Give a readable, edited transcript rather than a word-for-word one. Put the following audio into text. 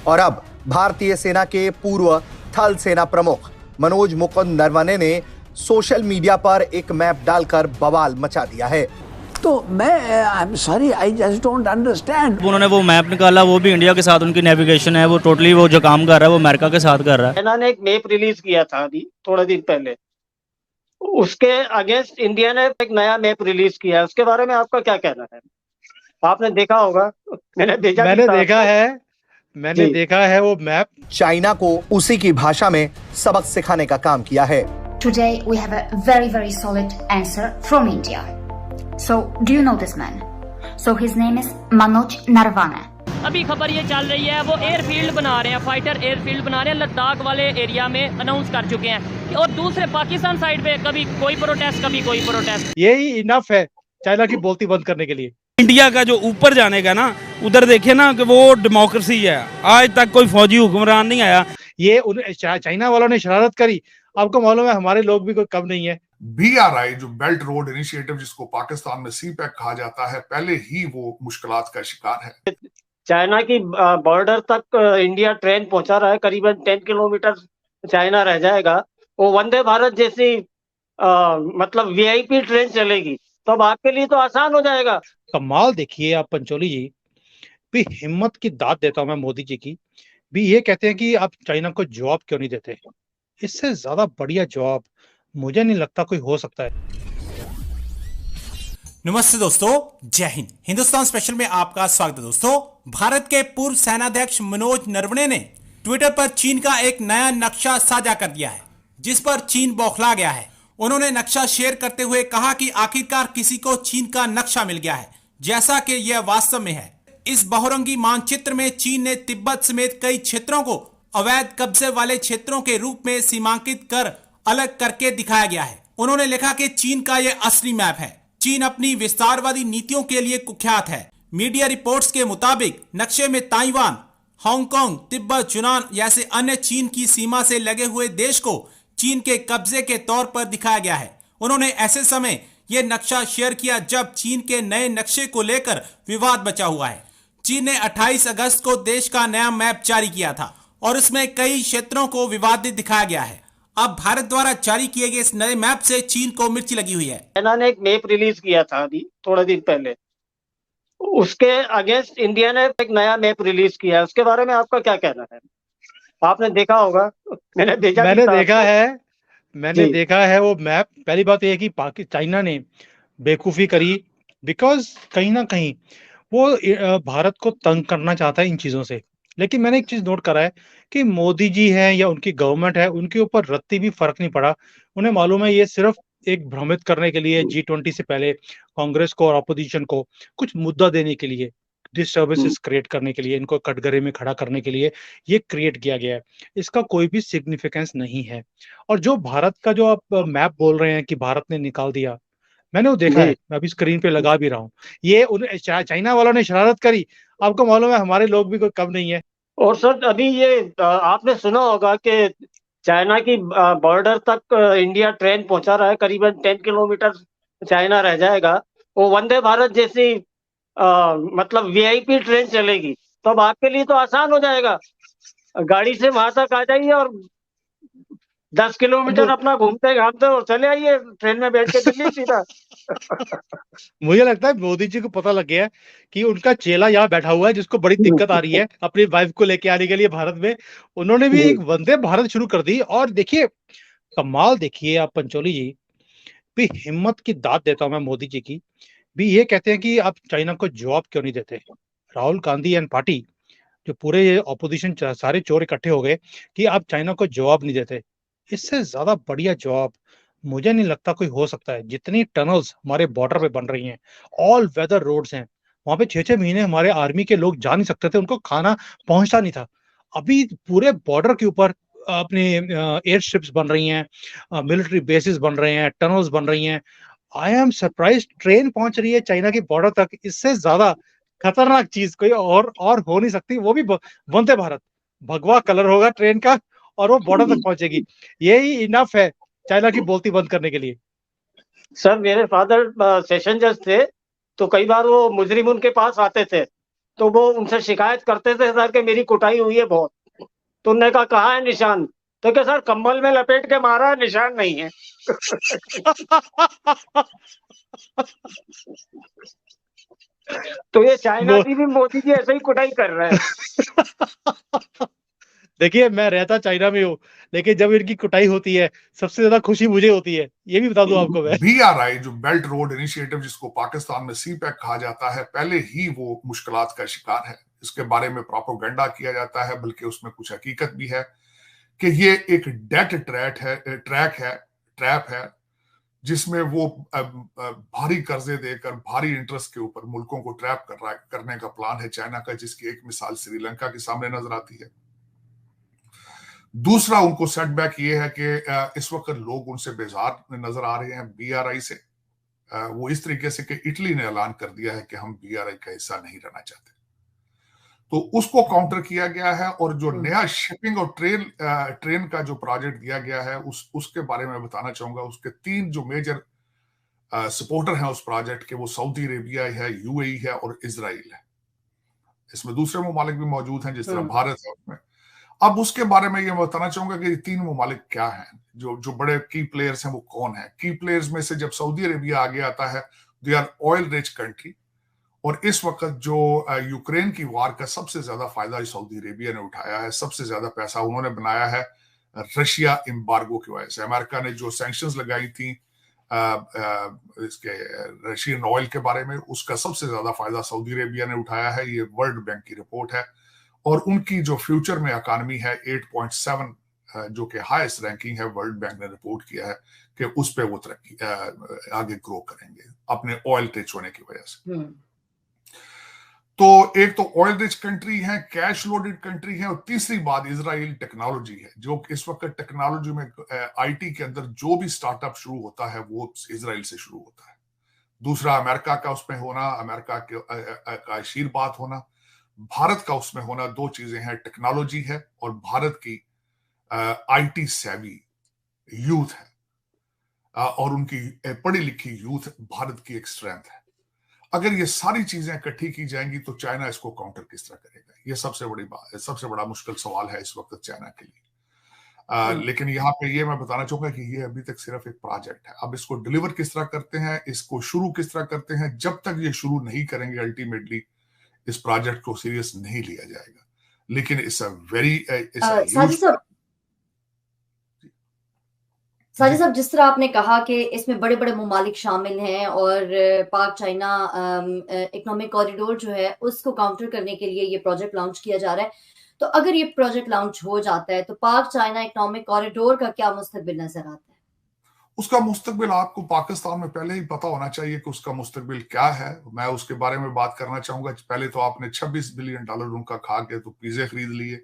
और अब भारतीय सेना के पूर्व थल सेना प्रमुख मनोज मुकुंद नरवणे ने सोशल मीडिया पर एक मैप डालकर बवाल मचा दिया है। तो मैं I am sorry, I just don't understand. उन्होंने वो मैप निकाला, वो भी इंडिया के साथ उनकी नेविगेशन है, वो टोटली वो जो काम कर रहा है वो अमेरिका के साथ कर रहा है। चाइना ने एक मैप रिलीज किया था अभी थोड़े दिन पहले, उसके अगेंस्ट इंडिया ने एक नया मैप रिलीज किया है। उसके बारे में आपका क्या कहना है? आपने देखा होगा, मैंने देखा है वो मैप। चाइना को उसी की भाषा में सबक सिखाने का काम किया है। Today we have a very solid answer from India. So do you know this man? So his name is Manoj Narvane. अभी खबर ये चल रही है वो एयरफील्ड बना रहे हैं, फाइटर एयरफील्ड बना रहे हैं लद्दाख वाले एरिया में, अनाउंस कर चुके हैं। और दूसरे पाकिस्तान साइड पे कभी कोई प्रोटेस्ट, कभी कोई प्रोटेस्ट। यही इनफ है चाइना की बोलती बंद करने के लिए। इंडिया का जो ऊपर जाने का ना, उधर देखिए ना कि वो डेमोक्रेसी है, आज तक कोई फौजी हुक्मरान नहीं आया। ये चाइना वालों ने शरारत करी, आपको मालूम है हमारे लोग भी कोई कम नहीं है। BRI जो बेल्ट रोड इनिशिएटिव जिसको पाकिस्तान में CPEC कहा जाता है, पहले ही वो मुश्किलात का शिकार है। चाइना की बॉर्डर तक इंडिया ट्रेन पहुंचा रहा है, करीबन 10 किलोमीटर चाइना रह जाएगा। वो वंदे भारत जैसी मतलब VIP ट्रेन चलेगी, तो अब आपके लिए तो आसान हो जाएगा। कमाल देखिए आप पंचोली जी, भी हिम्मत की दाद देता हूं मैं मोदी जी की। भी ये कहते हैं कि आप चाइना को जवाब क्यों नहीं देते। इससे ज्यादा बढ़िया जवाब मुझे नहीं लगता कोई हो सकता है। नमस्ते दोस्तों, जय हिंद। हिंदुस्तान स्पेशल में आपका स्वागत है। दोस्तों, भारत के पूर्व सेनाध्यक्ष मनोज नरवणे ने ट्विटर पर चीन का एक नया नक्शा साझा कर दिया है, जिस पर चीन बौखला गया है। उन्होंने नक्शा शेयर करते हुए कहा कि आखिरकार किसी को चीन का नक्शा मिल गया है, जैसा कि यह वास्तव में है। इस बहुरंगी मानचित्र में चीन ने तिब्बत समेत कई क्षेत्रों को अवैध कब्जे वाले क्षेत्रों के रूप में सीमांकित कर अलग करके दिखाया गया है। उन्होंने लिखा कि चीन का यह असली मैप है। चीन अपनी विस्तारवादी नीतियों के लिए कुख्यात है। मीडिया रिपोर्ट्स के मुताबिक नक्शे में ताइवान, हांगकांग, तिब्बत, यूनान जैसे अन्य चीन की सीमा से लगे हुए देश को चीन के कब्जे के तौर पर दिखाया गया है। उन्होंने ऐसे समय यह नक्शा शेयर किया जब चीन के नए नक्शे को लेकर विवाद बचा हुआ है। चीन ने 28 अगस्त को देश का नया मैप जारी किया था और उसमें कई क्षेत्रों को विवादित दिखाया गया है। अब भारत द्वारा जारी किए गए इस नए मैप से चीन को मिर्ची लगी हुई है। चाइना ने एक मैप रिलीज किया था अभी थोड़े दिन पहले, उसके अगेंस्ट इंडिया ने एक नया मैप रिलीज किया है। उसके बारे में आपका क्या कहना है? आपने देखा होगा, मैंने देखा है वो मैप। पहली बात यह है कि चाइना ने बेवकूफी करी, बिकॉज कहीं ना कहीं वो भारत को तंग करना चाहता है इन चीजों से। लेकिन मैंने एक चीज नोट करा है कि मोदी जी हैं या उनकी गवर्नमेंट है, उनके ऊपर रत्ती भी फर्क नहीं पड़ा। उन्हें मालूम है ये सिर्फ एक भ्रमित करने के लिए, G20 से पहले कांग्रेस को और अपोजिशन को कुछ मुद्दा देने के लिए, डिस्टर्बेंसेस क्रिएट करने के लिए, इनको कटघरे में खड़ा करने के लिए ये क्रिएट किया गया है। इसका कोई भी सिग्निफिकेंस नहीं है। और जो भारत का जो आप मैप बोल रहे हैं कि भारत ने निकाल दिया, मैंने वो देखा है, मैं अभी स्क्रीन पे लगा भी रहा हूँ। ये चाइना वालों ने शरारत करी, आपको मालूम है हमारे लोग भी कोई कम नहीं है। और सर अभी ये आपने सुना होगा कि चाइना की बॉर्डर तक इंडिया ट्रेन पहुंचा रहा है, करीबन 10 किलोमीटर चाइना रह जाएगा। वो वंदे भारत जैसी मतलब VIP ट्रेन चलेगी, तो अब आपके लिए तो आसान हो जाएगा। गाड़ी से वहां तक आ जाइए और 10 किलोमीटर अपना घूमते घामते और चले आइए ट्रेन में बैठ के दिल्ली सीधा। मुझे लगता है मोदी जी को पता लग गया है कि उनका चेला यहाँ बैठा हुआ है जिसको बड़ी दिक्कत आ रही है अपनी वाइफ को लेके आने के लिए भारत में। उन्होंने भी एक वंदे भारत शुरू कर दी। और देखिए कमाल देखिए आप पंचोली जी, भी हिम्मत की दाद देता हूं मैं मोदी जी की। भी ये कहते हैं कि आप चाइना को जवाब क्यों नहीं देते। राहुल गांधी एंड पार्टी, जो पूरे ऑपोजिशन सारे चोर इकट्ठे हो गए कि आप चाइना को जवाब नहीं देते। इससे ज्यादा बढ़िया जवाब मुझे नहीं लगता कोई हो सकता है। जितनी टनल्स हमारे बॉर्डर पे बन रही हैं, ऑल वेदर रोड्स हैं, वहां पे 6-6 महीने हमारे आर्मी के लोग जा नहीं सकते थे, उनको खाना पहुंचता नहीं था। अभी पूरे बॉर्डर के ऊपर अपने एयर स्ट्रिप्स बन रही हैं, मिलिट्री बेसिस बन रहे हैं, टनल्स बन रही हैं। आई एम सरप्राइज, ट्रेन पहुंच रही है चाइना की बॉर्डर तक। इससे ज्यादा खतरनाक चीज कोई और हो नहीं सकती। वो भी वंदे भारत, भगवा कलर होगा ट्रेन का और वो बॉर्डर तक पहुंचेगी। यही इनफ है चाइना की बोलती बंद करने के लिए। सर मेरे फादर सेशन जज थे, तो कई बार वो मुजरिम उनके पास आते थे, तो वो उनसे शिकायत करते थे सर कि मेरी कुटाई हुई है बहुत। तो उन्होंने कहा कहाँ है निशान, तो क्या सर कंबल में लपेट के मारा है, निशान नहीं है। तो ये चाइना की भी मोदी जी ऐसे ही कुटाई कर रहे हैं। देखिए, मैं रहता चाइना में हूँ, लेकिन जब इनकी कुटाई होती है सबसे ज्यादा खुशी मुझे होती है, ये भी बता दूं आपको मैं। BRI जो बेल्ट रोड इनिशिएटिव जिसको पाकिस्तान में CPEC कहा जाता है, पहले ही वो मुश्किलात का शिकार है। इसके बारे में प्रोपेगेंडा किया जाता है, बल्कि उसमें कुछ हकीकत भी है कि ये एक डेट ट्रैप है जिसमें वो भारी कर्जे देकर भारी इंटरेस्ट के ऊपर मुल्कों को ट्रैप करने का प्लान है चाइना का, जिसकी एक मिसाल श्रीलंका के सामने नजर आती है। दूसरा उनको सेटबैक ये है कि इस वक्त लोग उनसे बेजार नजर आ रहे हैं BRI से। वो इस तरीके से कि इटली ने ऐलान कर दिया है कि हम BRI का हिस्सा नहीं रहना चाहते, तो उसको काउंटर किया गया है। और जो नया शिपिंग और ट्रेन का जो प्रोजेक्ट दिया गया है उसके बारे में बताना चाहूंगा। उसके 3 जो मेजर सपोर्टर हैं उस प्रोजेक्ट के, वो सऊदी अरेबिया है, UAE है और इजराइल है। इसमें दूसरे ममालिक भी मौजूद हैं जिस तरह भारत है उसमें। अब उसके बारे में ये बताना चाहूंगा कि ये 3 ममालिक क्या हैं, जो बड़े की प्लेयर्स हैं वो कौन है। की प्लेयर्स में से जब सऊदी अरेबिया आगे आता है, they are oil rich country, और इस वक्त जो यूक्रेन की वार का सबसे ज्यादा फायदा सऊदी अरेबिया ने उठाया है, सबसे ज्यादा पैसा उन्होंने बनाया है रशिया एम्बार्गो की वजह से। अमेरिका ने जो सैंक्शंस लगाई थी इसके रशियन ऑयल के बारे में, उसका सबसे ज्यादा फायदा सऊदी अरेबिया ने उठाया है। ये वर्ल्ड बैंक की रिपोर्ट है। और उनकी जो फ्यूचर में इकॉनमी है 8.7, जो कि हाईएस्ट रैंकिंग है, वर्ल्ड बैंक ने रिपोर्ट किया है कि उस पे वो तरक्की आगे ग्रो करेंगे अपने ऑयल रिच होने की वजह से। तो एक तो ऑयल रिच कंट्री है, कैश लोडेड कंट्री है, और तीसरी बात इजराइल टेक्नोलॉजी है। जो इस वक्त टेक्नोलॉजी में IT के अंदर जो भी स्टार्टअप शुरू होता है वो इजराइल से शुरू होता है। दूसरा अमेरिका का उसमें होना, अमेरिका का आशीर्वाद होना, भारत का उसमें होना। 2 चीजें हैं, टेक्नोलॉजी है और भारत की IT सेवी यूथ है, और उनकी पढ़ी लिखी यूथ भारत की एक स्ट्रेंथ है। अगर ये सारी चीजें इकट्ठी की जाएंगी तो चाइना इसको काउंटर किस तरह करेगा, ये सबसे बड़ी बात है, सबसे बड़ा मुश्किल सवाल है इस वक्त चाइना के लिए। लेकिन यहाँ पे ये मैं बताना चाहूंगा कि ये अभी तक सिर्फ एक प्रोजेक्ट है। अब इसको डिलीवर किस तरह करते हैं, इसको शुरू किस तरह करते हैं, जब तक ये शुरू नहीं करेंगे अल्टीमेटली इस प्रोजेक्ट को सीरियस नहीं लिया जाएगा। लेकिन इट्स अ वेरी साजिद साहब, जिस तरह आपने कहा कि इसमें बड़े बड़े ममालिक शामिल हैं और पाक चाइना इकोनॉमिक कॉरिडोर जो है उसको काउंटर करने के लिए ये प्रोजेक्ट लॉन्च किया जा रहा है, तो अगर ये प्रोजेक्ट लॉन्च हो जाता है तो पाक चाइना इकोनॉमिक कॉरिडोर का क्या मुस्तकबिल नजर आता है? उसका मुस्तकबिल आपको पाकिस्तान में पहले ही पता होना चाहिए कि उसका मुस्तकबिल क्या है। मैं उसके बारे में बात करना चाहूंगा। पहले तो आपने $26 बिलियन उनका खा के तो पिज्जे खरीद लिए।